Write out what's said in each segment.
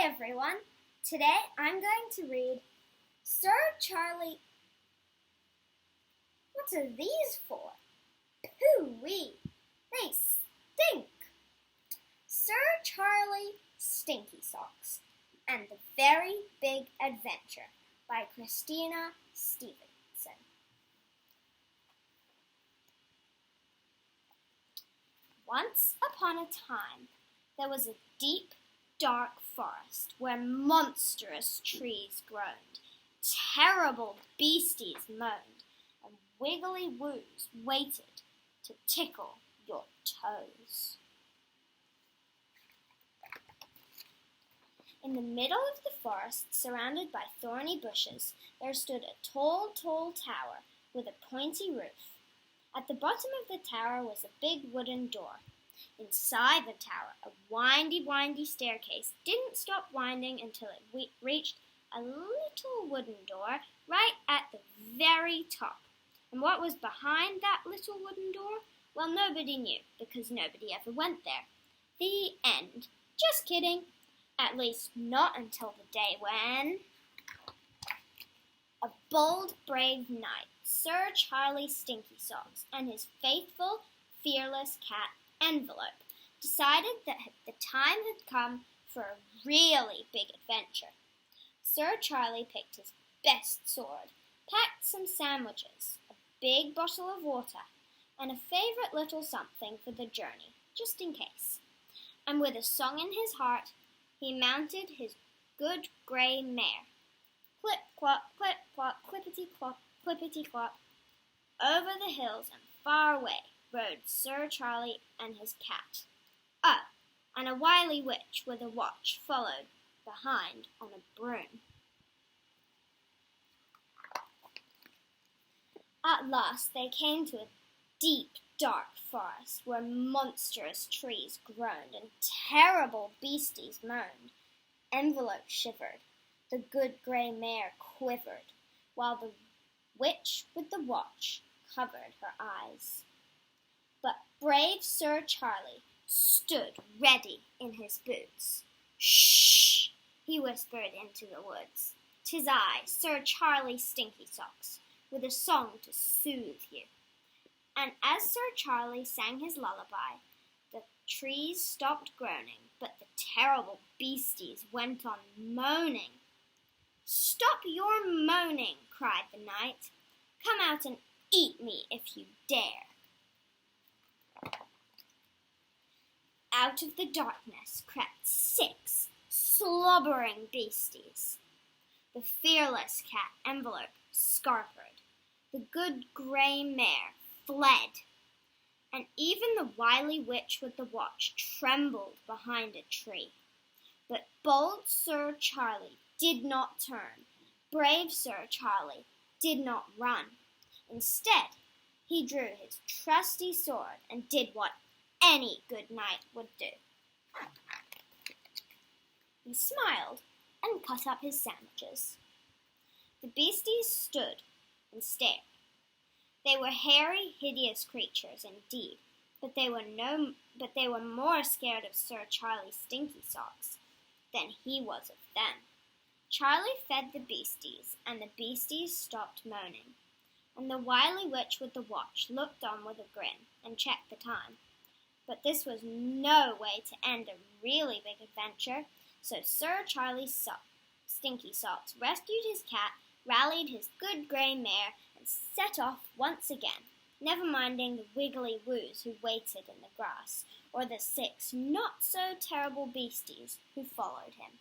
Hi everyone. Today I'm going to read Sir Charlie. What are these for? Pooh-wee, they stink. Sir Charlie Stinky Socks and the Very Big Adventure by Kristina Stephenson. Once upon a time, there was a deep, dark forest where monstrous trees groaned, terrible beasties moaned, and wiggly woos waited to tickle your toes. In the middle of the forest, surrounded by thorny bushes, there stood a tall, tall tower with a pointy roof. At the bottom of the tower was a big wooden door. Inside the tower, a windy, windy staircase didn't stop winding until it reached a little wooden door right at the very top. And what was behind that little wooden door? Well, nobody knew, because nobody ever went there. The end. Just kidding. At least not until the day when a bold, brave knight, Sir Charlie Stinky Socks, and his faithful, fearless cat, Envelope, decided that the time had come for a really big adventure. Sir Charlie picked his best sword, packed some sandwiches, a big bottle of water, and a favourite little something for the journey, just in case. And with a song in his heart, he mounted his good grey mare. Clip-clop, clip-clop, clippity-clop, clippity-clop. Over the hills and far away rode Sir Charlie and his cat. Oh, and a wily witch with a watch followed behind on a broom. At last they came to a deep, dark forest where monstrous trees groaned and terrible beasties moaned. Envelope shivered, the good grey mare quivered, while the witch with the watch covered her eyes. But brave Sir Charlie stood ready in his boots. "Shh!" he whispered into the woods. "'Tis I, Sir Charlie Stinky Socks, with a song to soothe you." And as Sir Charlie sang his lullaby, the trees stopped groaning, but the terrible beasties went on moaning. "Stop your moaning," cried the knight. "Come out and eat me if you dare." Out of the darkness crept 6 slobbering beasties. The fearless cat, Envelope, scarpered. The good grey mare fled. And even the wily witch with the watch trembled behind a tree. But bold Sir Charlie did not turn. Brave Sir Charlie did not run. Instead, he drew his trusty sword and did what any good knight would do. He smiled and cut up his sandwiches. The beasties stood and stared. They were hairy, hideous creatures indeed, but they were more scared of Sir Charlie Stinky Socks than he was of them. Charlie fed the beasties, and the beasties stopped moaning. And the wily witch with the watch looked on with a grin and checked the time. But this was no way to end a really big adventure, so Sir Charlie Stinky Socks rescued his cat, rallied his good grey mare, and set off once again, never minding the wiggly woos who waited in the grass, or the 6 not-so-terrible beasties who followed him.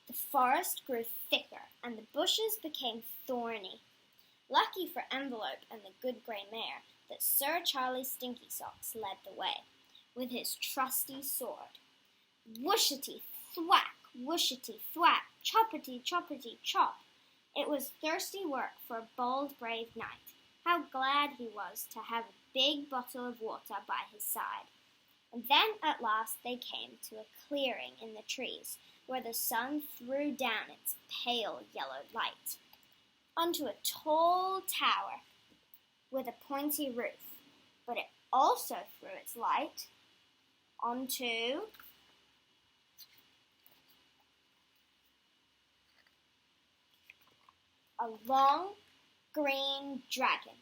The forest grew thicker, and the bushes became thorny. Lucky for Envelope and the good grey mare that Sir Charlie Stinky Socks led the way, with his trusty sword. Whooshity thwack, whooshity thwack, choppity choppity chop. It was thirsty work for a bold, brave knight. How glad he was to have a big bottle of water by his side. And then at last they came to a clearing in the trees, where the sun threw down its pale yellow light onto a tall tower with a pointy roof, but it also threw its light onto a long green dragon.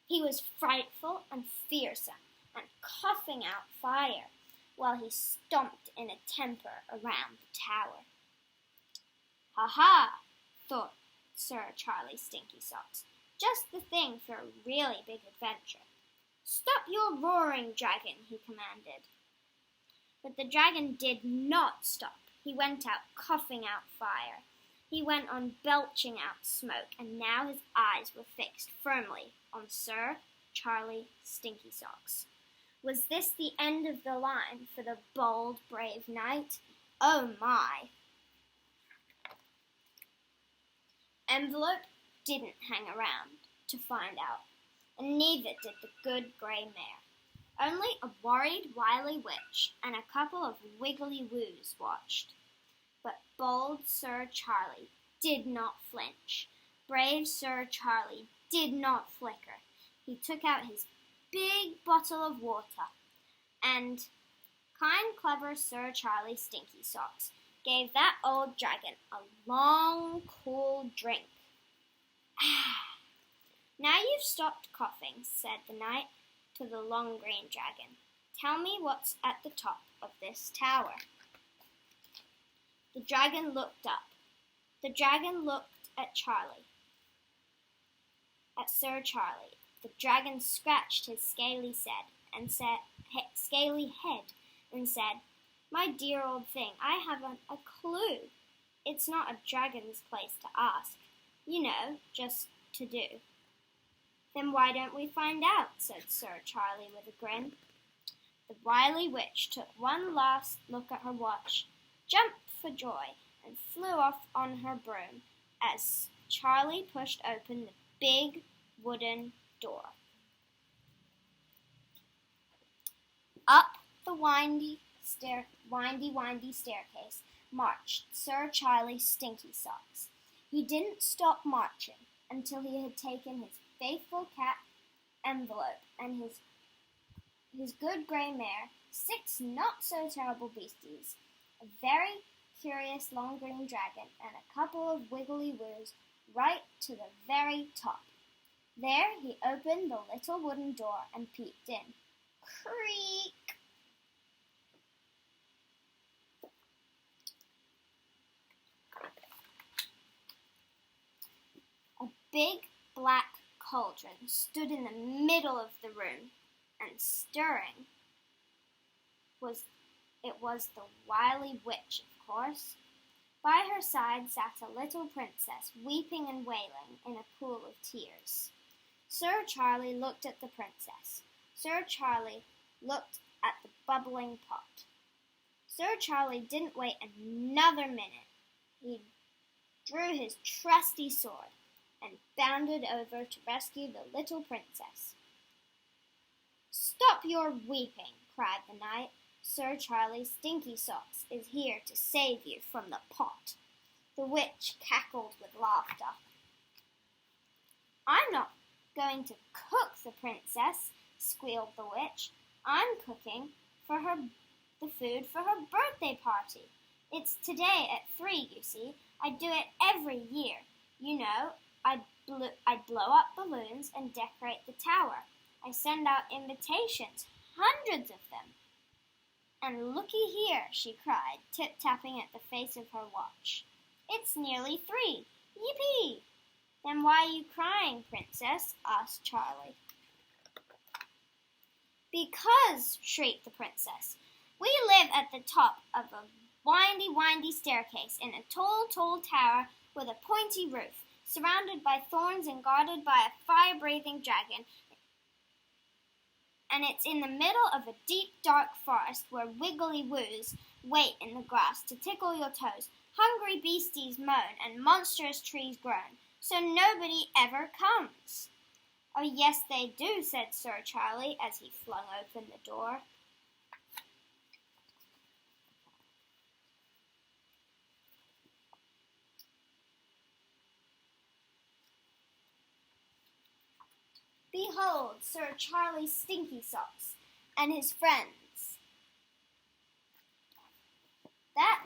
He was frightful and fearsome and coughing out fire while he stomped in a temper around the tower. "Ha-ha," thought Sir Charlie Stinky Socks. "Just the thing for a really big adventure." "Stop your roaring, dragon," he commanded. But the dragon did not stop. He went out coughing out fire. He went on belching out smoke, and now his eyes were fixed firmly on Sir Charlie Stinky Socks. Was this the end of the line for the bold, brave knight? Oh my! Envelope didn't hang around to find out, and neither did the good grey mare. Only a worried, wily witch and a couple of wiggly woos watched. But bold Sir Charlie did not flinch. Brave Sir Charlie did not flicker. He took out his big bottle of water, and kind, clever Sir Charlie Stinky Socks gave that old dragon a long, cool drink. "Now you've stopped coughing," said the knight to the long green dragon. "Tell me what's at the top of this tower." The dragon looked up. The dragon looked at Sir Charlie. The dragon scratched his scaly head and said, "My dear old thing, I haven't a clue. It's not a dragon's place to ask. You know, just to do." "Then why don't we find out?" said Sir Charlie with a grin. The wily witch took one last look at her watch, jumped for joy, and flew off on her broom as Charlie pushed open the big wooden door. Up the windy staircase marched Sir Charlie Stinky Socks. He didn't stop marching until he had taken his faithful cat Envelope and his good grey mare, 6 not-so-terrible beasties, a very curious long green dragon, and a couple of wiggly woos right to the very top. There he opened the little wooden door and peeped in. Creak! A big black cauldron stood in the middle of the room, and stirring was the wily witch, of course. By her side sat a little princess, weeping and wailing in a pool of tears. Sir Charlie looked at the princess. Sir Charlie looked at the bubbling pot. Sir Charlie didn't wait another minute. He drew his trusty sword and bounded over to rescue the little princess. "Stop your weeping," cried the knight. "Sir Charlie Stinky Socks is here to save you from the pot." The witch cackled with laughter. "I'm not going to cook the princess," squealed the witch. "I'm cooking the food for her birthday party. It's today at 3, you see. I do it every year. You know, I blow up balloons and decorate the tower. I send out invitations, hundreds of them. And looky here," she cried, tip-tapping at the face of her watch. "It's nearly 3. Yippee!" "Then why are you crying, princess?" asked Charlie. "Because," shrieked the princess, "we live at the top of a windy staircase in a tall tower with a pointy roof, surrounded by thorns and guarded by a fire-breathing dragon. And it's in the middle of a deep, dark forest where wiggly woos wait in the grass to tickle your toes, hungry beasties moan, and monstrous trees groan. So nobody ever comes." "Oh, yes, they do," said Sir Charlie as he flung open the door. "Behold, Sir Charlie Stinky Socks and his friends.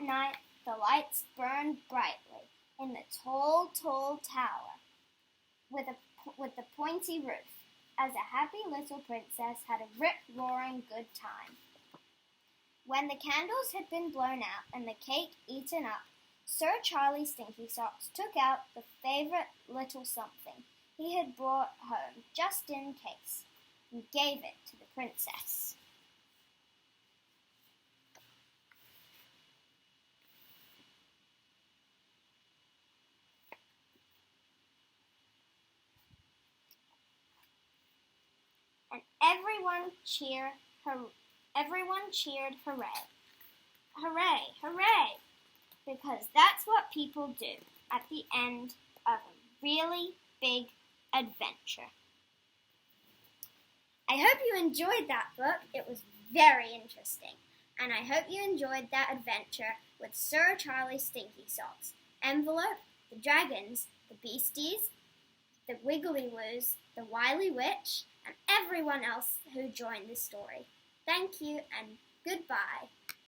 night the lights burned brightly in the tall, tall tower with the pointy roof, as a happy little princess had a rip-roaring good time. When the candles had been blown out and the cake eaten up, Sir Charlie Stinky Socks took out the favourite little something he had brought home just in case and gave it to the princess. And everyone cheered hooray. Hooray, hooray! Because that's what people do at the end of a really big adventure. I hope you enjoyed that book. It was very interesting. And I hope you enjoyed that adventure with Sir Charlie Stinky Socks, Envelope, the dragons, the beasties, the Wiggly Woos, the Wily Witch, and everyone else who joined the story. Thank you and goodbye.